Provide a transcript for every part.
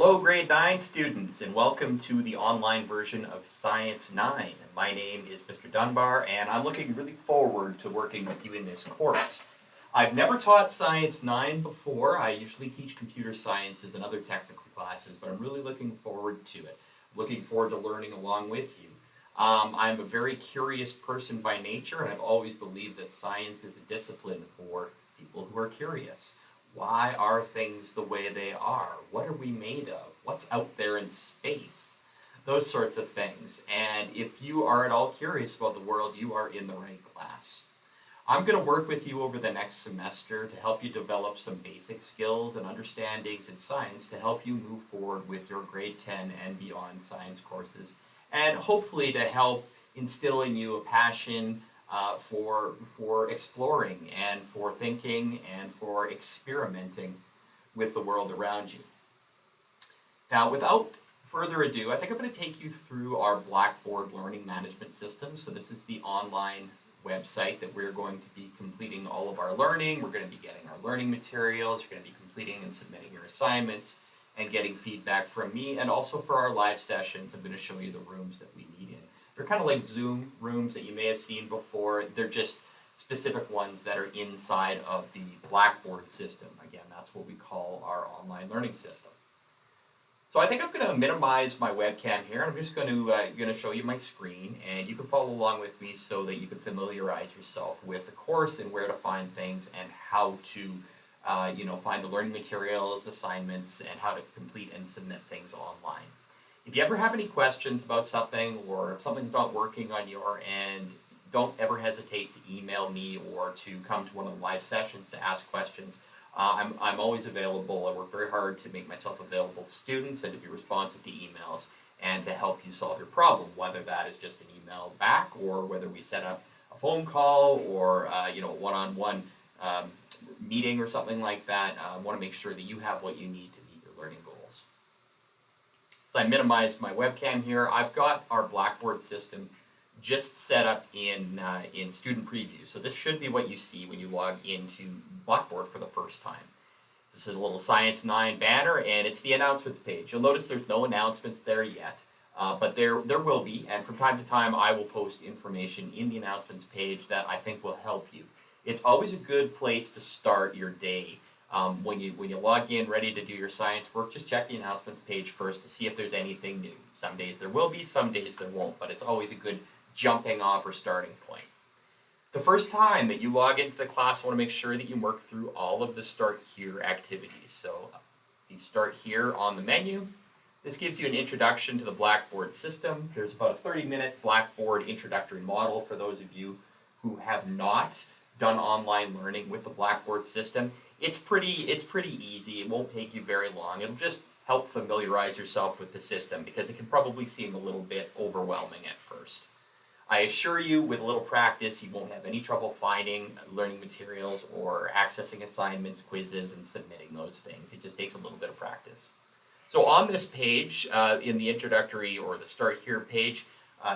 Hello grade 9 students and welcome to the online version of SCI9. My name is Mr. Dunbar and I'm looking really forward to working with you in this course. I've never taught Science 9 before. I usually teach computer sciences and other technical classes, but I'm really looking forward to it. Looking forward to learning along with you. I'm a very curious person by nature, and I've always believed that science is a discipline for people who are curious. Why are things the way they are? What are we made of? What's out there in space? Those sorts of things. And if you are at all curious about the world, you are in the right class. I'm going to work with you over the next semester to help you develop some basic skills and understandings in science to help you move forward with your grade 10 and beyond science courses, and hopefully to help instill in you a passion for exploring and for thinking and for experimenting with the world around you. Now, without further ado, I think I'm going to take you through our Blackboard learning management system. So this is the online website that we're going to be completing all of our learning. We're going to be getting our learning materials. You're going to be completing and submitting your assignments and getting feedback from me. And also for our live sessions, I'm going to show you the rooms that we meet in. They're kind of like Zoom rooms that you may have seen before. They're just specific ones that are inside of the Blackboard system. Again, that's what we call our online learning system. So I think I'm going to minimize my webcam here. I'm just going to show you my screen, and you can follow along with me so that you can familiarize yourself with the course and where to find things and how to find the learning materials, assignments, and how to complete and submit things online. If you ever have any questions about something, or if something's not working on your end, don't ever hesitate to email me or to come to one of the live sessions to ask questions. I'm always available. I work very hard to make myself available to students and to be responsive to emails and to help you solve your problem, whether that is just an email back or whether we set up a phone call or a one-on-one meeting or something like that. I want to make sure that you have what you need to meet your learning goals. So I minimized my webcam here. I've got our Blackboard system just set up in student preview. So this should be what you see when you log into Blackboard for the first time. This is a little Science 9 banner, and it's the announcements page. You'll notice there's no announcements there yet, but there will be, and from time to time I will post information in the announcements page that I think will help you. It's always a good place to start your day. When you log in ready to do your science work, just check the announcements page first to see if there's anything new. Some days there will be, some days there won't, but it's always a good jumping off or starting point. The first time that you log into the class, I want to make sure that you work through all of the Start Here activities. So see Start Here on the menu. This gives you an introduction to the Blackboard system. There's about a 30-minute Blackboard introductory model for those of you who have not done online learning with the Blackboard system. It's pretty easy. It won't take you very long. It'll just help familiarize yourself with the system because it can probably seem a little bit overwhelming at first. I assure you, with a little practice, you won't have any trouble finding learning materials or accessing assignments, quizzes, and submitting those things. It just takes a little bit of practice. So on this page, in the introductory or the Start Here page,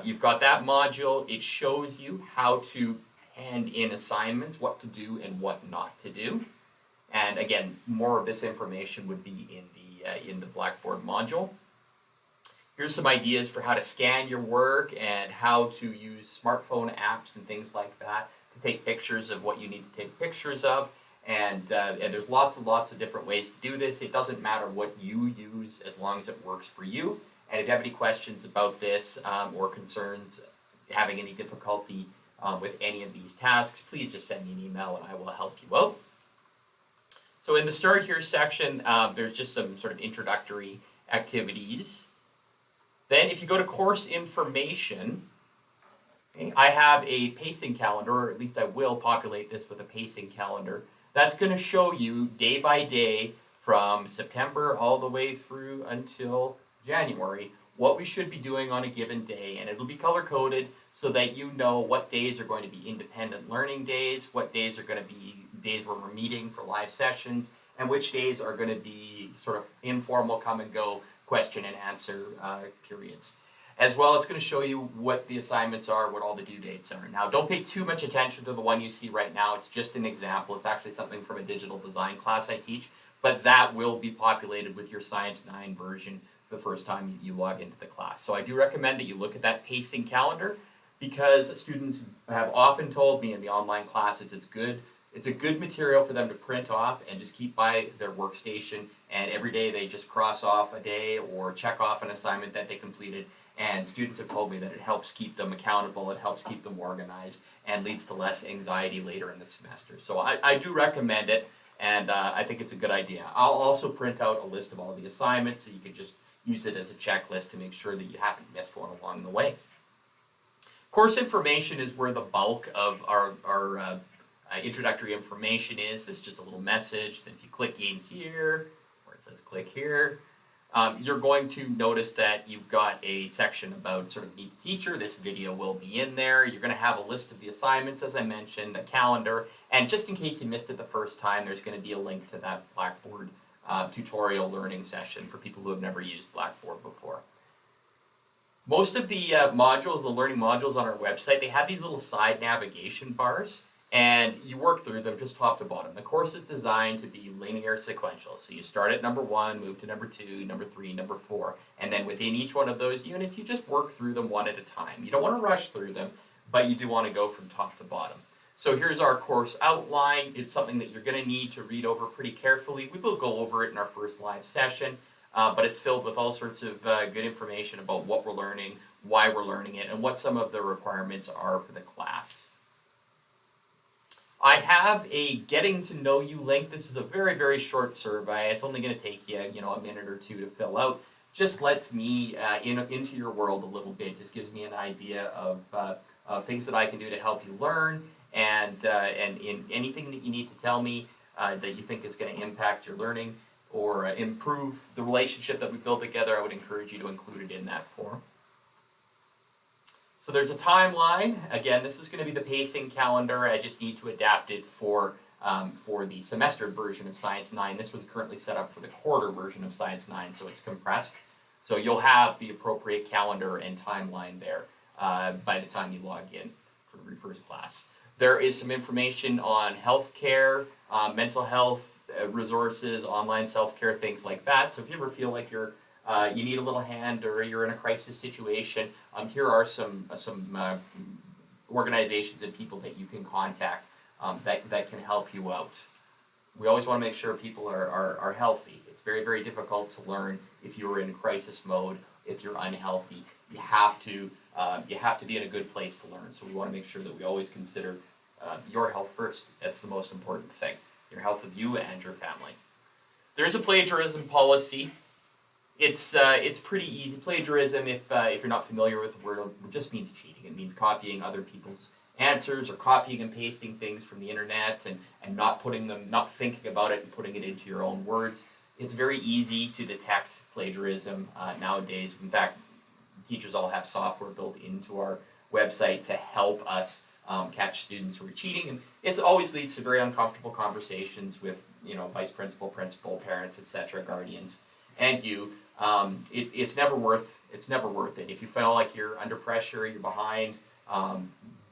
you've got that module. It shows you how to hand in assignments, what to do and what not to do. And again, more of this information would be in the Blackboard module. Here's some ideas for how to scan your work and how to use smartphone apps and things like that to take pictures of what you need to take pictures of. And there's lots and lots of different ways to do this. It doesn't matter what you use as long as it works for you. And if you have any questions about this or concerns, having any difficulty with any of these tasks, please just send me an email and I will help you out. So in the Start Here section, there's just some sort of introductory activities. Then if you go to course information, okay, I have a pacing calendar, or at least I will populate this with a pacing calendar. That's going to show you day by day from September all the way through until January what we should be doing on a given day, and it'll be color-coded so that you know what days are going to be independent learning days, what days are going to be days where we're meeting for live sessions, and which days are going to be sort of informal come-and-go question and answer periods. As well, it's going to show you what the assignments are, what all the due dates are. Now, don't pay too much attention to the one you see right now. It's just an example. It's actually something from a digital design class I teach. but that will be populated with your Science 9 version the first time you log into the class. So I do recommend that you look at that pacing calendar, because students have often told me in the online classes it's a good material for them to print off and just keep by their workstation, and every day they just cross off a day or check off an assignment that they completed, and students have told me that it helps keep them accountable, it helps keep them organized, and leads to less anxiety later in the semester. So I do recommend it, and I think it's a good idea. I'll also print out a list of all the assignments so you can just use it as a checklist to make sure that you haven't missed one along the way. Course information is where the bulk of our introductory information is. This is just a little message. Then if you click in here, where it says click here, you're going to notice that you've got a section about sort of Meet the Teacher. This video will be in there. You're going to have a list of the assignments, as I mentioned, a calendar, and just in case you missed it the first time, there's going to be a link to that Blackboard tutorial learning session for people who have never used Blackboard before. Most of the modules, the learning modules on our website, they have these little side navigation bars, and you work through them just top to bottom. The course is designed to be linear sequential, so you start at number 1, move to number 2, number 3, number 4, and then within each one of those units, you just work through them one at a time. You don't want to rush through them, but you do want to go from top to bottom. So here's our course outline. It's something that you're going to need to read over pretty carefully. We will go over it in our first live session, but it's filled with all sorts of good information about what we're learning, why we're learning it, and what some of the requirements are for the class. I have a getting to know you link. This is a very, very short survey. It's only going to take you, a minute or two to fill out. Just lets me into your world a little bit. Just gives me an idea of things that I can do to help you learn, and in anything that you need to tell me that you think is going to impact your learning or improve the relationship that we build together, I would encourage you to include it in that form. So there's a timeline. Again, this is going to be the pacing calendar. I just need to adapt it for the semester version of Science 9. This was currently set up for the quarter version of Science 9, so it's compressed. So you'll have the appropriate calendar and timeline there by the time you log in for the first class. There is some information on healthcare, mental health resources, online self-care, things like that. So if you ever feel like you need a little hand or you're in a crisis situation, here are some organizations and people that you can contact that can help you out. We always want to make sure people are healthy. It's very, very difficult to learn if you're in crisis mode, if you're unhealthy. You have to be in a good place to learn. So we want to make sure that we always consider your health first. That's the most important thing. Your health of you and your family. There's a plagiarism policy. It's pretty easy. Plagiarism, if you're not familiar with the word, it just means cheating. It means copying other people's answers or copying and pasting things from the internet and not thinking about it and putting it into your own words. It's very easy to detect plagiarism nowadays. In fact, teachers all have software built into our website to help us catch students who are cheating, and it always leads to very uncomfortable conversations with vice principal, principal, parents, etc., guardians, and you. It's never worth it. If you feel like you're under pressure, you're behind,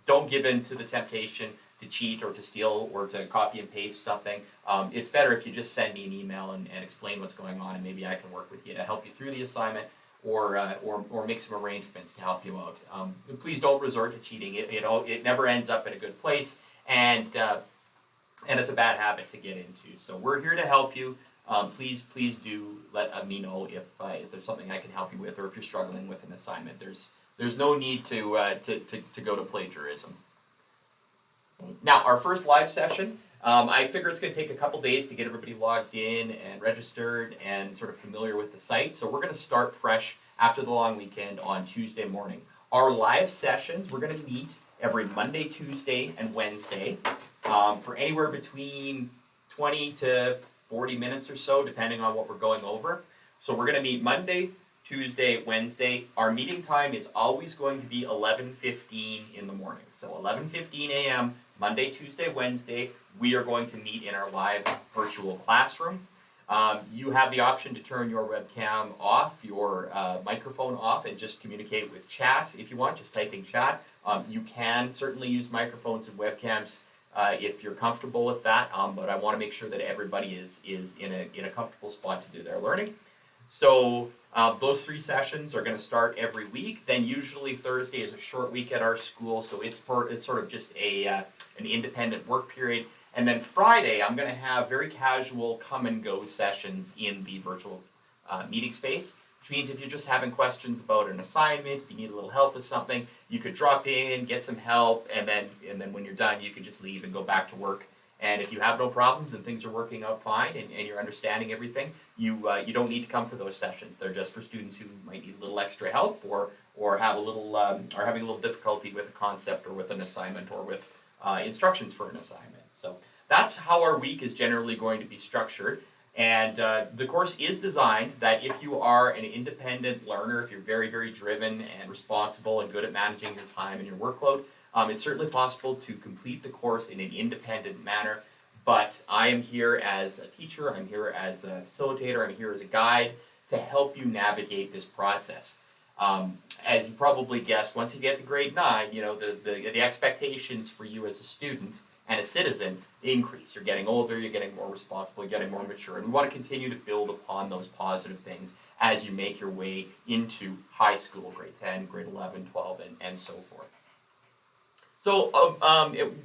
don't give in to the temptation to cheat or to steal or to copy and paste something. It's better if you just send me an email and explain what's going on, and maybe I can work with you to help you through the assignment or make some arrangements to help you out. Please don't resort to cheating. It never ends up in a good place, and it's a bad habit to get into. So we're here to help you. Please do let me know if there's something I can help you with, or if you're struggling with an assignment. There's no need to go to plagiarism. Now, our first live session, I figure it's going to take a couple days to get everybody logged in and registered and sort of familiar with the site. So we're going to start fresh after the long weekend on Tuesday morning. Our live sessions, we're going to meet every Monday, Tuesday, and Wednesday for anywhere between 20 to 40 minutes or so, depending on what we're going over. So we're going to meet Monday, Tuesday, Wednesday. Our meeting time is always going to be 11:15 in the morning. So 11:15 a.m., Monday, Tuesday, Wednesday, we are going to meet in our live virtual classroom. You have the option to turn your webcam off, your microphone off, and just communicate with chat if you want, just typing chat. You can certainly use microphones and webcams if you're comfortable with that, but I want to make sure that everybody is in a comfortable spot to do their learning. So those 3 sessions are going to start every week. Then usually Thursday is a short week at our school, so it's sort of just an independent work period. And then Friday, I'm going to have very casual come and go sessions in the virtual meeting space, which means if you're just having questions about an assignment, if you need a little help with something, you could drop in, get some help, and then when you're done, you can just leave and go back to work. And if you have no problems and things are working out fine and you're understanding everything, you don't need to come for those sessions. They're just for students who might need a little extra help or have a little are having a little difficulty with a concept or with an assignment or with instructions for an assignment. So that's how our week is generally going to be structured. And the course is designed that if you are an independent learner, if you're very, very driven and responsible and good at managing your time and your workload, it's certainly possible to complete the course in an independent manner. But I am here as a teacher, I'm here as a facilitator, I'm here as a guide to help you navigate this process. As you probably guessed, once you get to grade 9, you know, the expectations for you as a student and a citizen increase. You're getting older, you're getting more responsible, you're getting more mature, and we want to continue to build upon those positive things as you make your way into high school, grade 10, grade 11, 12, and so forth. So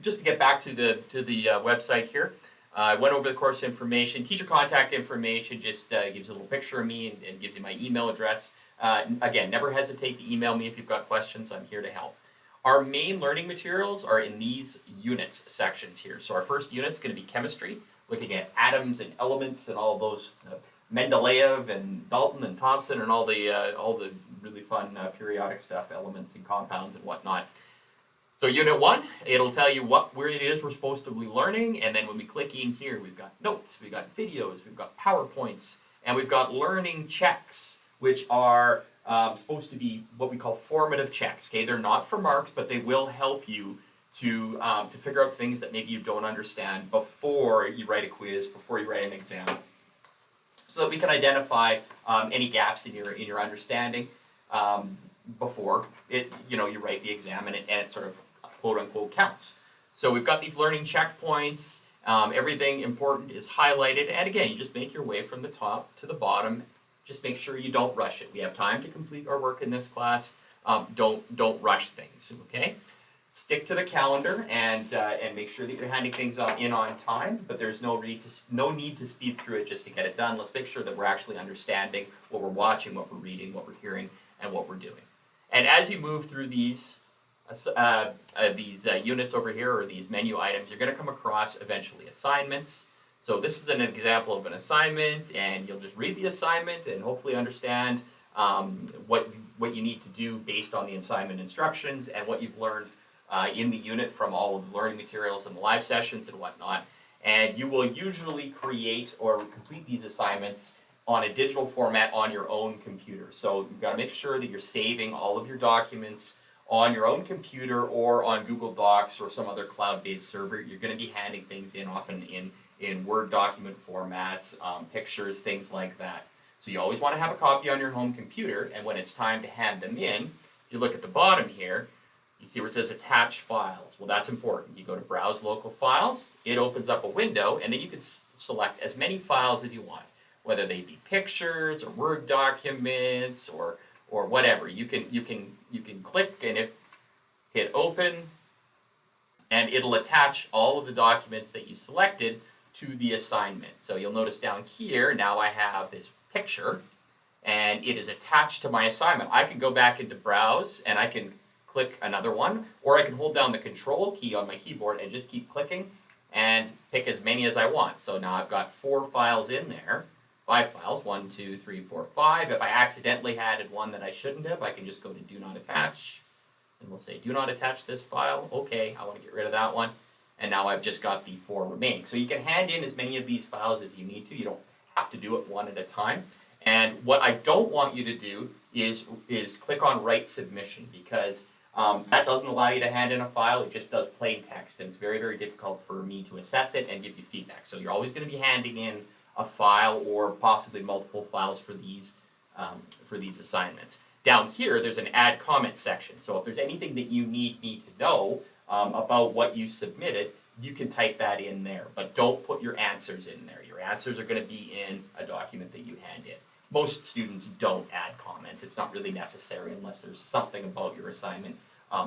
just to get back to the website here, I went over the course information. Teacher contact information just gives a little picture of me and gives you my email address. Again, never hesitate to email me if you've got questions. I'm here to help. Our main learning materials are in these units sections here. So our first unit is going to be chemistry, looking at atoms and elements and all those Mendeleev and Dalton and Thomson and all the really fun periodic stuff, elements and compounds and whatnot. So unit 1, it'll tell you where it is we're supposed to be learning, and then when we click in here, we've got notes, we've got videos, we've got PowerPoints, and we've got learning checks, which are supposed to be what we call formative checks. Okay, they're not for marks, but they will help you to figure out things that maybe you don't understand before you write a quiz, before you write an exam, so that we can identify any gaps in your understanding before you write the exam and it sort of quote unquote counts. So we've got these learning checkpoints. Everything important is highlighted, and again, you just make your way from the top to the bottom. Just make sure you don't rush it. We have time to complete our work in this class. Don't rush things. Okay, stick to the calendar and make sure that you're handing things in on time. But there's no need to speed through it just to get it done. Let's make sure that we're actually understanding what we're watching, what we're reading, what we're hearing, and what we're doing. And as you move through these units over here, or these menu items, you're going to come across eventually assignments. So this is an example of an assignment, and you'll just read the assignment and hopefully understand what you need to do based on the assignment instructions and what you've learned in the unit from all of the learning materials and the live sessions and whatnot. And you will usually create or complete these assignments on a digital format on your own computer. So you've got to make sure that you're saving all of your documents on your own computer or on Google Docs or some other cloud-based server. You're going to be handing things in often in Word document formats, pictures, things like that. So you always want to have a copy on your home computer, and when it's time to hand them in, if you look at the bottom here, you see where it says attach files. Well, that's important. You go to Browse Local Files, it opens up a window, and then you can select as many files as you want, whether they be pictures or Word documents or whatever. You can click and hit open, and it'll attach all of the documents that you selected to the assignment. So you'll notice down here, now I have this picture, and it is attached to my assignment. I can go back into Browse, and I can click another one, or I can hold down the Control key on my keyboard and just keep clicking and pick as many as I want. So now I've got 4 files in there, 5 files, 1, 2, 3, 4, 5. If I accidentally added one that I shouldn't have, I can just go to Do Not Attach, and we'll say, do not attach this file. Okay, I want to get rid of that one. And now I've just got the 4 remaining. So you can hand in as many of these files as you need to. You don't have to do it one at a time. And what I don't want you to do is click on Write Submission, because that doesn't allow you to hand in a file. It just does plain text, and it's very, very difficult for me to assess it and give you feedback. So you're always going to be handing in a file or possibly multiple files for these assignments. Down here, there's an Add Comment section. So if there's anything that you need me to know about what you submitted, you can type that in there, but don't put your answers in there. Your answers are going to be in a document that you hand in. Most students don't add comments. It's not really necessary unless there's something about your assignment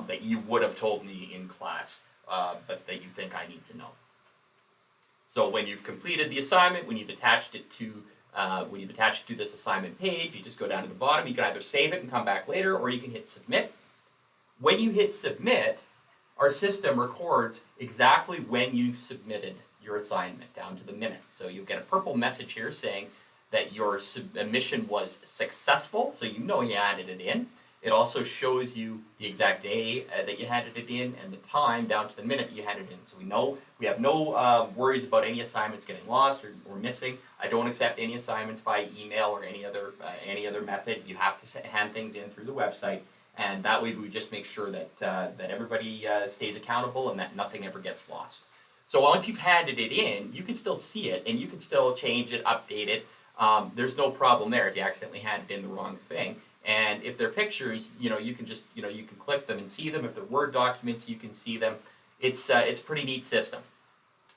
that you would have told me in class, but that you think I need to know. So when you've completed the assignment, when you've attached it to this assignment page, you just go down to the bottom. You can either save it and come back later, or you can hit submit. When you hit submit, our system records exactly when you submitted your assignment down to the minute. So you'll get a purple message here saying that your submission was successful, so you know you added it in. It also shows you the exact day that you handed it in and the time down to the minute you handed it in. So we have no worries about any assignments getting lost or missing. I don't accept any assignments by email or any other method. You have to hand things in through the website, and that way we just make sure that everybody stays accountable and that nothing ever gets lost. So once you've handed it in, you can still see it and you can still change it, update it. There's no problem there if you accidentally handed in the wrong thing. And if they're pictures, you can just, you can click them and see them. If they're Word documents, you can see them. It's a pretty neat system.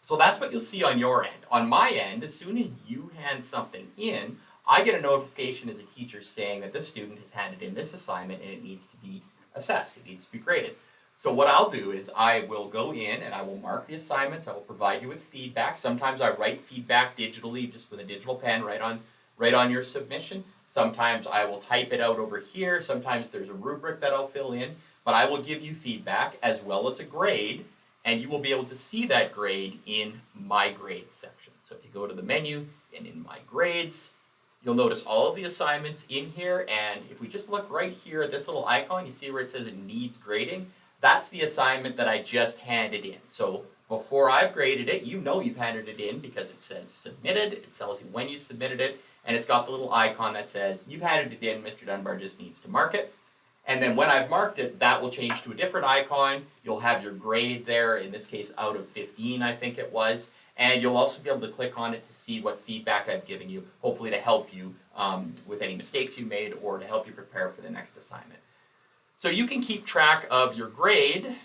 So that's what you'll see on your end. On my end, as soon as you hand something in, I get a notification as a teacher saying that this student has handed in this assignment and it needs to be assessed. It needs to be graded. So what I'll do is I will go in and I will mark the assignments. I will provide you with feedback. Sometimes I write feedback digitally, just with a digital pen right on your submission. Sometimes I will type it out over here. Sometimes there's a rubric that I'll fill in, but I will give you feedback as well as a grade, and you will be able to see that grade in My Grades section. So if you go to the menu and in My Grades, you'll notice all of the assignments in here, and if we just look right here at this little icon, you see where it says it needs grading? That's the assignment that I just handed in. So before I've graded it, you know you've handed it in because it says submitted, it tells you when you submitted it, and it's got the little icon that says, you've handed it in, Mr. Dunbar just needs to mark it. And then when I've marked it, that will change to a different icon. You'll have your grade there, in this case out of 15, I think it was. And you'll also be able to click on it to see what feedback I've given you, hopefully to help you with any mistakes you made or to help you prepare for the next assignment. So you can keep track of your grade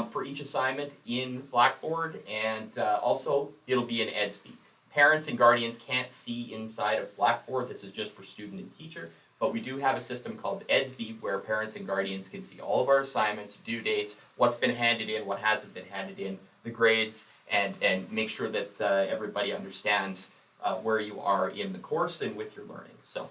for each assignment in Blackboard, and also it'll be in EDSB. Parents and guardians can't see inside of Blackboard. This is just for student and teacher, but we do have a system called EDSB where parents and guardians can see all of our assignments, due dates, what's been handed in, what hasn't been handed in, the grades, and make sure that everybody understands where you are in the course and with your learning. So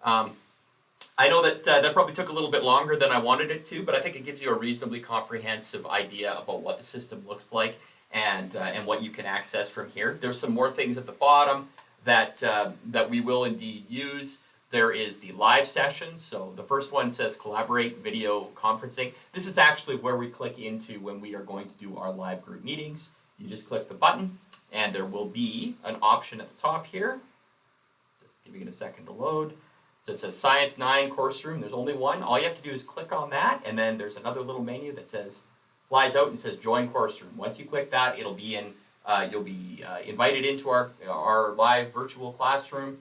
I know that that probably took a little bit longer than I wanted it to, but I think it gives you a reasonably comprehensive idea about what the system looks like and what you can access from here. There's some more things at the bottom that we will indeed use. There is the live sessions. So the first one says collaborate video conferencing. This is actually where we click into when we are going to do our live group meetings. You just click the button and there will be an option at the top here. Just giving it a second to load. So it says Science 9 course room. There's only one. All you have to do is click on that, and then there's another little menu that says, flies out and says join course room. Once you click that, it'll be in, you'll be invited into our live virtual classroom.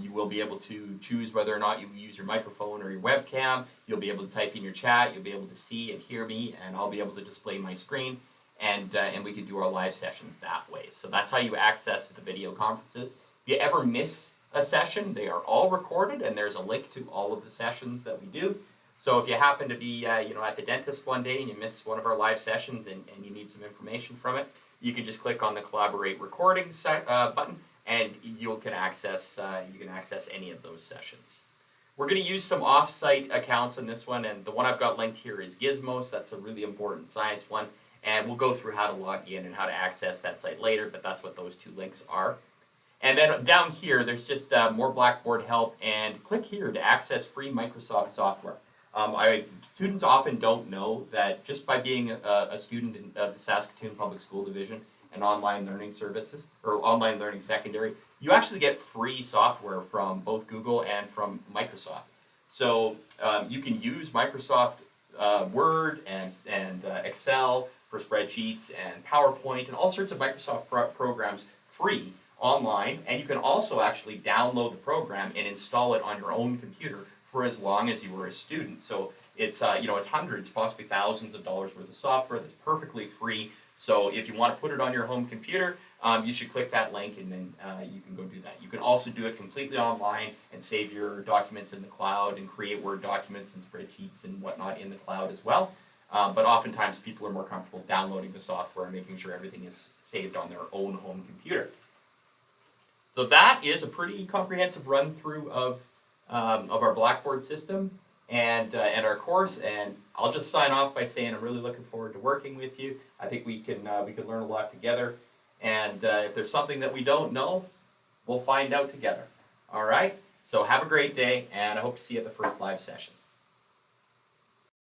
You will be able to choose whether or not you use your microphone or your webcam. You'll be able to type in your chat. You'll be able to see and hear me, and I'll be able to display my screen, and we can do our live sessions that way. So that's how you access the video conferences. If you ever miss a session, they are all recorded, and there's a link to all of the sessions that we do. So if you happen to be at the dentist one day and you miss one of our live sessions and you need some information from it, you can just click on the collaborate recording button, and you can access any of those sessions. We're going to use some off-site accounts in this one, and the one I've got linked here is Gizmos. That's a really important science one, and we'll go through how to log in and how to access that site later, but that's what those two links are. And then down here, there's just more Blackboard help, and click here to access free Microsoft software. Students often don't know that just by being a student of the Saskatoon Public School Division and Online Learning Services, or Online Learning Secondary, you actually get free software from both Google and from Microsoft. So you can use Microsoft Word and Excel for spreadsheets and PowerPoint and all sorts of Microsoft programs free online, and you can also actually download the program and install it on your own computer for as long as you were a student. So it's it's hundreds, possibly thousands of dollars worth of software that's perfectly free So if you want to put it on your home computer, you should click that link and then you can go do that. You can also do it completely online and save your documents in the cloud and create Word documents and spreadsheets and whatnot in the cloud as well. But oftentimes people are more comfortable downloading the software and making sure everything is saved on their own home computer. So that is a pretty comprehensive run through of our Blackboard system and our course. And I'll just sign off by saying I'm really looking forward to working with you. I think we can learn a lot together. And if there's something that we don't know, we'll find out together. All right? So have a great day, and I hope to see you at the first live session.